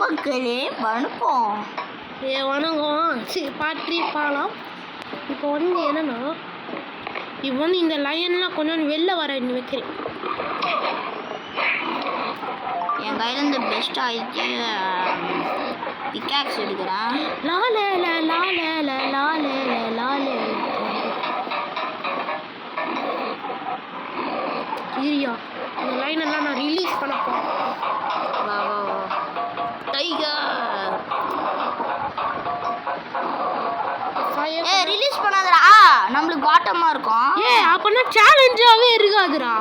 மக்களே வணக்கம். வணக்கம். சரி பாட்டி பாலாம். இப்போ வந்து என்னன்னா இப்போ வந்து இந்த லைன்லாம் கொஞ்சம் வெளில வர வைக்கிறேன். என் கையில் இந்த பெஸ்ட் ஆயிடுச்சு. பிக்காக்ஸ் எடுக்கிறேன். லாலே லாலே லாலே லாலே சரியா இந்த லைன் எல்லாம் நான் ரிலீஸ் பண்ண போறேன். வா வா வா டைகர். ரிலீஸ் பண்ணாதடா, நம்மளுக்கு பாட்டமா இருக்கும். அப்பனா சேலஞ்சாவே இருக்காதுடா.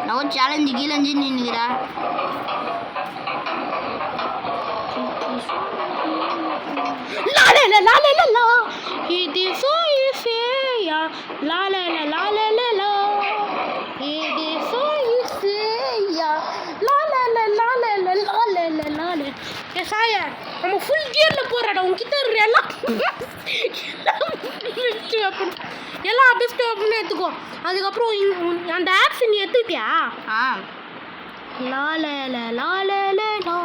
நான் சேலஞ்சு கீழஞ்சு நின்னுக்கிறா. லாலே லாலே லா இது சோ இசையா லாலே லாலே லா இது சோ இசையா லாலே லாலே லாலே லாலே. சாய நம்ம ஃபுல் கியர்ல போறடா. உன்கிட்ட எல்லாம் எல்லாம் பெஸ்ட் அப்படின்னு எடுத்துக்கோ. அதுக்கப்புறம் அந்த ஆப்ஸ் நீ எடுத்துக்கிட்டியா? லாலே லாலே லா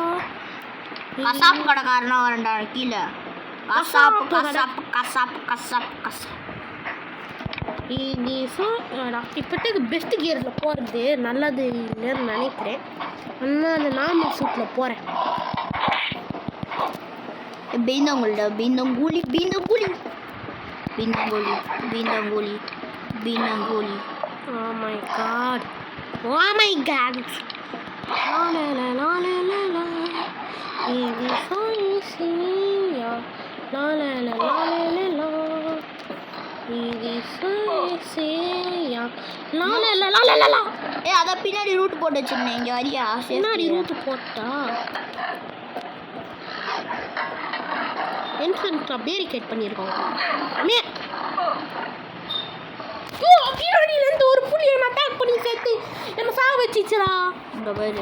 கசாப்பு கடைக்காரனா வரண்டா கீழே. கசாப்பு கசாப்பு கசாப்பு கசாப்பு கசாப்பு. இப்போதைக்கு பெஸ்ட் கியரில் போகிறது நல்லது இல்லைன்னு நினைக்கிறேன். ஆனால் அந்த நார்மல் சூட்டில் போகிறேன். பீந்தங்குழி பீந்தங்குழி பீந்தங்குழி பீந்தங்குழி பீந்தங்குழி பீந்தங்குழி. Oh my god, oh my god. லாலே லாலே லா இது சோயிசியா லாலே லாலே லா இது சோயிசியா லாலே லாலே லா. அதான் பின்னாடி ரூட் போட்டு வச்சுருந்தேன். இங்கே வரியா? பின்னாடி ரூட் போட்டா என்ட்ரன்ஸில் பேரிகேட் பண்ணியிருக்கோம். பின்னாடியிலேருந்து ஒரு புளியை அட்டாக் பண்ணி சேர்த்து நம்ம சாக வச்சிச்சுடா. இந்த பேர்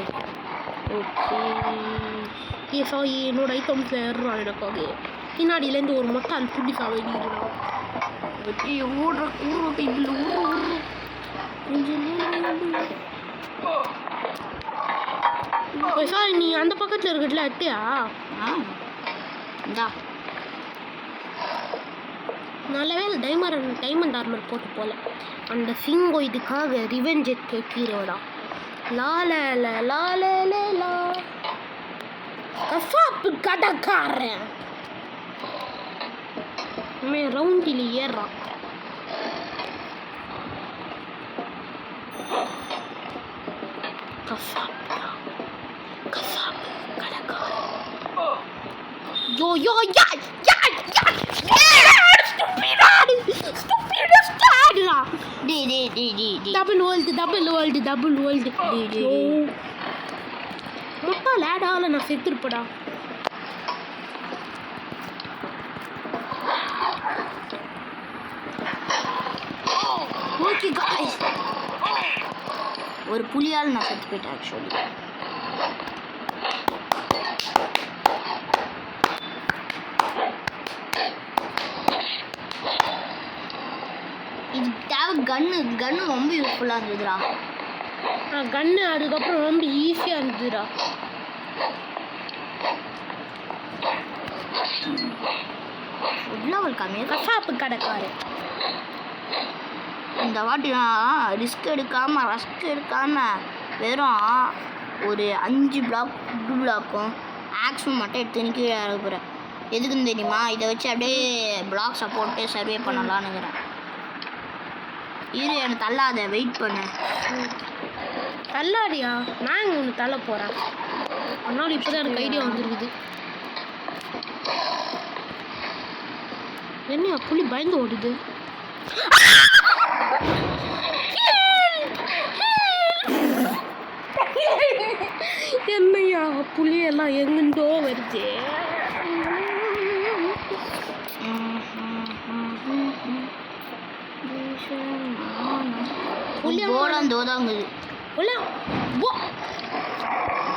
ஓகே சாய் என்னோட ஐட்டம்ஸில் ஏறுறான் எனக்காக. பின்னாடியிலேருந்து ஒரு மொட்டை அந்த புள்ளி சாக வைக்கிறான். சாய் நீ அந்த பக்கத்தில் இருக்கட்டுல அட்டியா? இந்தா நல்ல வேலை டைமண்ட் ஆர்மர் போட்டு போல. அந்த சிங்கோ இதுக்காக ரிவெஞ்ச் கேட்கிறோடா. லாலே லாலே லா கசாப்பு கடைக்காரன் ரவுண்டில் ஏறான். கசாப்பு கசாப்பு கடைக்காரன். யோ யோ யா யா யா டபுள் வேர்ல்டு மொட்டா லேடாவில் நான் செத்துருப்படா. ஓகே गाइस, ஒரு புலியால் நான் செத்து போயிட்டேன். ஆக்சுவலி இது தேவை. கன்னு ரொம்ப யூஸ்ஃபுல்லாக இருந்ததுடா. கன்னு அதுக்கப்புறம் ரொம்ப ஈஸியாக இருந்ததுடா. லெவல் கம்மியாக கசாப்பு கடைக்காரு. இந்த வாட்டி நான் ரிஸ்க் எடுக்காமல் வெறும் ஒரு 5 பிளாக்கும் ஆக்ஸும் மட்டும் எடுத்து கீழே இறக்குறேன். எதுக்குன்னு தெரியுமா? இதை வச்சு அப்படியே பிளாக்ஸை போட்டு சர்வே பண்ணலான்னுங்கிறேன். இரு, எனக்கு தள்ளாத, வெயிட் பண்ணு. தள்ளாடியா? நான் இங்கே ஒன்று தள்ள போகிறேன். அதனால இப்போ தான் எனக்கு ஐடியா வந்துருக்குது. என்ன புலி பயந்து ஓடுது? என்னையா புலியெல்லாம் எங்கேண்டோ வருது. கோலம் தோதாங்குது.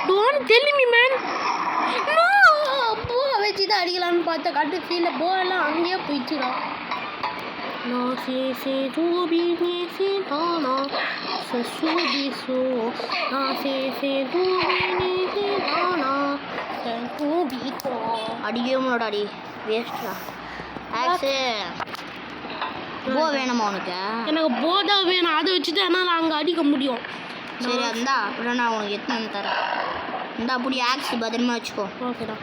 Don't tell me man. No, போ வச்சு தான் அடிக்கலாம்னு பார்த்த காட்டு ஃபீல்ல போலாம் அங்கேயே போயிடுச்சுடா. Non si si tu bini si tana se su di su. Non si si tu bini si tana அடிக்கவே முடியாடி வேஸ்டா ஆக்ஸு போ வேணுமா உனக்கு எனக்கு போதா வேணும், அதை வச்சு தான் என்னால் அங்கே அடிக்க முடியும். சரி அந்தா அப்புறம் நான் உனக்கு எத்தனை வந்து தரேன். இந்தா அப்படி ஆக்ஸ் பத்திரமா வச்சுக்கோ. ஓகேடா.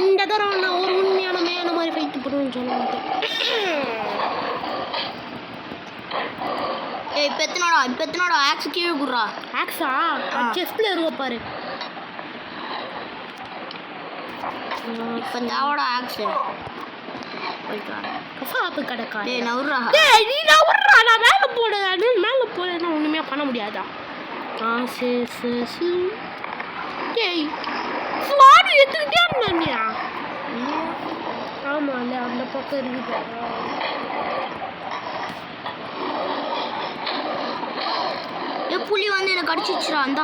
இந்த தரம் நான் ஒரு உண்மையான மேன மாதிரி ஃபைட்டு போடுவேன்னு சொல்ல மாட்டேன். ஏய் இப்போ எத்தனோட ஆக்ஸ் கீழே குடுறா. ஆக்ஸா செஸ்ட்ல இருக்க பாரு. இப்போ தாவோட ஆக்ஸ் போயிட்டு வா. கசாப்பு கடைக்கா. டேய் நவுறா. டேய் நீ நவுறா, நான் மேலே போடுறேன்னா ஒன்றுமே பண்ண முடியாதா? டேய் ஸ்வாடு எடுத்துக்கிட்டே இருந்தானியா? ஆமாம் இல்லை அந்த பக்கம் இருக்குது. புலி வந்து எனக்கு அடிச்சிச்சுடா. அந்த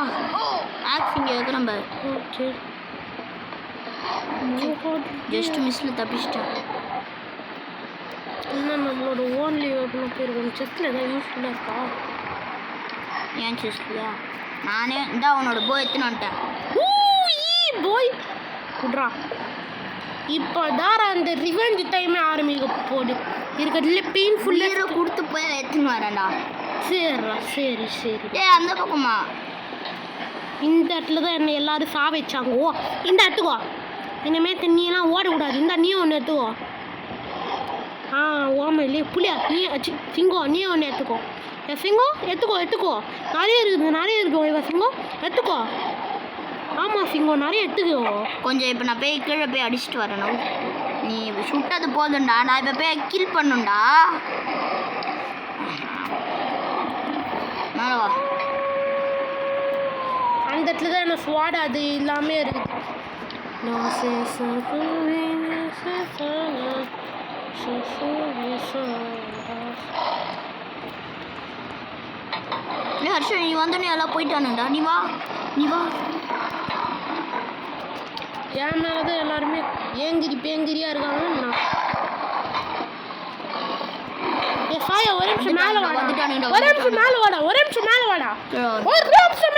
ஆக்ஸ் இங்கே இருக்கிறேன் பாரு. ஓகே ஜஸ்ட் மிஸ்ஸில் தப்பிச்சிட்டேன். இன்னும் நம்மளோட ஓன்லி வெப்பனாக போயிருக்கோம். செஸ்டில் ஏதாவது யூஸ்ஃபுல்லாக இருக்கா? ஏன் செஸ்லையா? நானே இந்தா உன்னோட போ எடுத்துன்னு வந்துட்டேன். போய் விட்றா. இப்போ தான் அந்த ரிவெஞ்ச் டைமே ஆரம்பிக்க போகுது. இருக்கிறதுல பெயின்ஃபுல்லாக கொடுத்து போய் எடுத்துன்னு வரேன்டா. சரிடா சரி சரி. ஏ அந்த பக்கமா இந்த இடத்துல தான் என்னை எல்லாரும் சா வச்சாங்க. ஓ இந்த எடுத்துக்கோ. இனிமேல் தண்ணியெல்லாம் ஓடக்கூடாது. இந்த நீ ஒன்று எடுத்துக்கோ. ஓமா இல்லையே புளியா நீ சிங்கோ நீ ஒன்று எடுத்துக்கோ. சிங்கோ எடுத்துக்கோ. நிறைய இருக்குது இவ சிங்கோ எடுத்துக்கோ. ஆமாம் சிங்கோ நிறைய எடுத்துக்கோ. கொஞ்சம் இப்போ நான் போய் கீழே போய் அடிச்சுட்டு வரணும். நீ சுட்டது போதும்டா. நான் இப்போ போய் கில் பண்ணுண்டா. மேலவா அந்த இடத்துல தான் என்ன ஸ்வாட் அது எல்லாமே இருக்குது. ஹர்ஷன் நீ வந்தோடனே எல்லாம் போயிட்டானுடா. நீ வா என் மேலே தான் எல்லாருமே பேங்கிரியா இருக்காங்க. ஒரு நிமிஷம்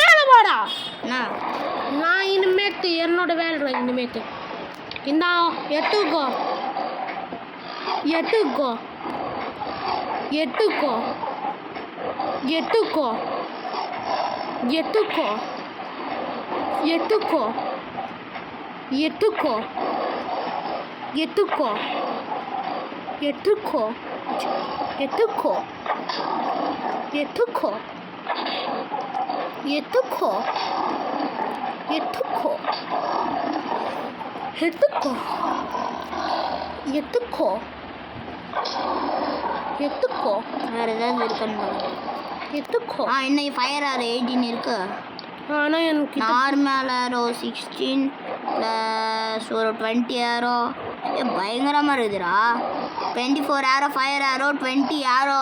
மேலே வாடா. நான் இனிமேட்டு என்னோட வேலை இனிமேட்டு இந்தா எட்டுக்கோ. வேறு ஏதாவது இருக்கணும். இன்னைக்கு ஃபயர் ஆர் 18 இருக்கு. ஆனால் எனக்கு நார்மல் ஆரோ 16 ப்ளஸ் ஒரு 20 ஆரோ பயங்கரமாக இருக்குதுடா. 24 ஆரோ ஃபயர் ஆரோ 20 ஆரோ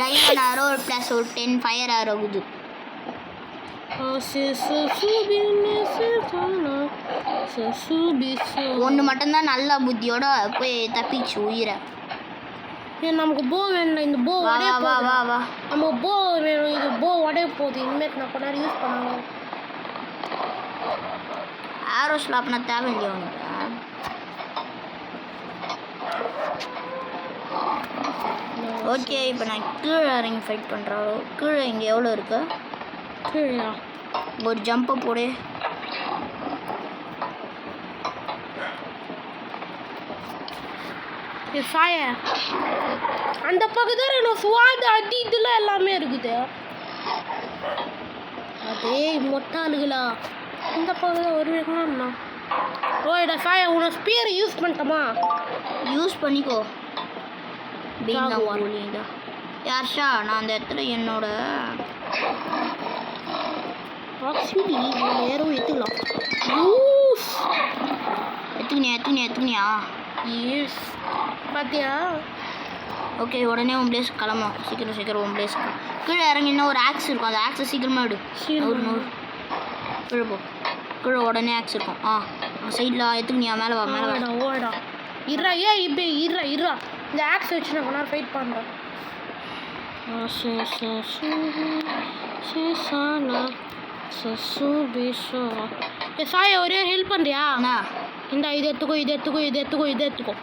டைமண்ட் ஆரோ ப்ளஸ் ஒரு 10 ஃபயர் ஆரோ இருக்குது. ஒன்று மட்டும்தான் நல்ல புத்தியோட போய் தப்பிச்சு உயிரை. நமக்கு போ வேணும். இந்த போ வா நமக்கு போ வேணும். இது போ உடைய போகுது. இனிமேல் நான் கொஞ்ச நேரம் யூஸ் பண்ணுவேன். ஆரோ ஸ்லாப்னா தேவையில்லையா உனக்கு? ஓகே இப்போ நான் கீழே இறங்கி ஃபைட் பண்ணுறாரோ. கீழே இங்கே எவ்வளோ இருக்கு? கீழே ஒரு ஜம்பை போடு. அந்த பக்கத்தில் என்ன சுவாது அடி இதெல்லாம் எல்லாமே இருக்குது. அதே மொட்டாளுகளா இந்த பக்கத்தில் ஒரு வேணும்னா ஓய்டா சாயா உன ஸ்பியரை யூஸ் பண்ணிட்டோமா? யூஸ் பண்ணிக்கோ. யார்ஷா நான் அந்த இடத்துல என்னோட நேரம் எடுத்துக்கலாம். எத்துக்கினியா யூஸ் பார்த்தியா? ஓகே உடனே உன் பிளேஸ் கிளம்பும். சீக்கிரம் உன் பிளேஸ் கீழே இறங்கினா ஒரு ஆக்ஸ் இருக்கும். அந்த ஆக்ஸை சீக்கிரமாக எடு. 100 கீழே போ. கீழே உடனே ஆக்ஸ் இருக்கும். சைடில் எத்துக்குனியா மேலே வா மேலே வா ஓடா ஓடா இருறா இப்போ இருறா இந்த ஆக்ஸ் வச்சு நான் நான் ஃபைட் பண்ணுறேன் சாய ஒரே ஹெல்ப் பண்ணுறியா என்ன இந்த இது எடுத்துக்கோ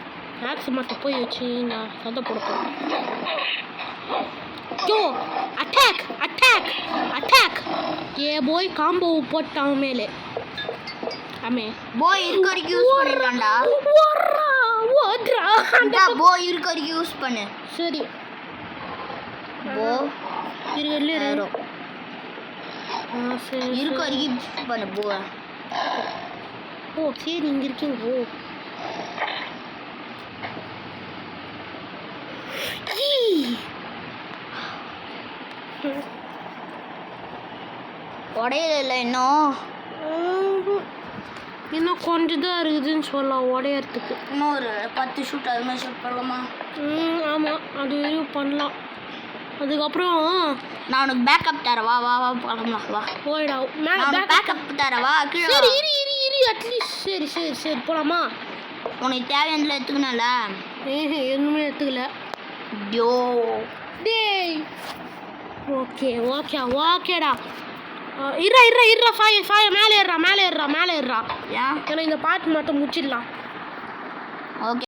ஆக்ஸ் மட்டும் போய் வச்சு நான் சண்டை போடுறேன் யோ அட்டாக் ஏ போய் காம்போ போட்டான் மேலே ஆமே போய் இருக்க வரைக்கும் யூஸ் பண்ணிடலாம்டா ஓடுறா போய் இருக்க வரைக்கும் யூஸ் பண்ணு சரி போ இரு சரி இருக்க வரைக்கும் யூஸ் பண்ணு போ ஓ சரி இங்கே இருக்கீங்க ஓ உடையில இன்னும் இன்னும் கொஞ்சம் தான் இருக்குதுன்னு சொல்லலாம் உடையறதுக்கு இன்னும் ஒரு 10 ஷூட் அது மாதிரி ஷூட் பண்ணலாமா ஆமாம் அது வரையும் பண்ணலாம் அதுக்கப்புறம் நான் உனக்கு பேக்கப் தரேன் வா வா வா பண்ணலாம் வா போயிடா மேலே பேக்கப் தரேன் வா கீழே சரி இரு அட்லீஸ்ட் சரி போகலாமா உனக்கு தேவையானதுல எடுத்துக்கணும்ல எதுவுமே எடுத்துக்கல யோ டேய் ஓகேடா இருறா சாய மேலே ஏறுறா ஏன் ஏன்னா இந்த பாட்டு மட்டும் முடிச்சிடலாம் ஓகே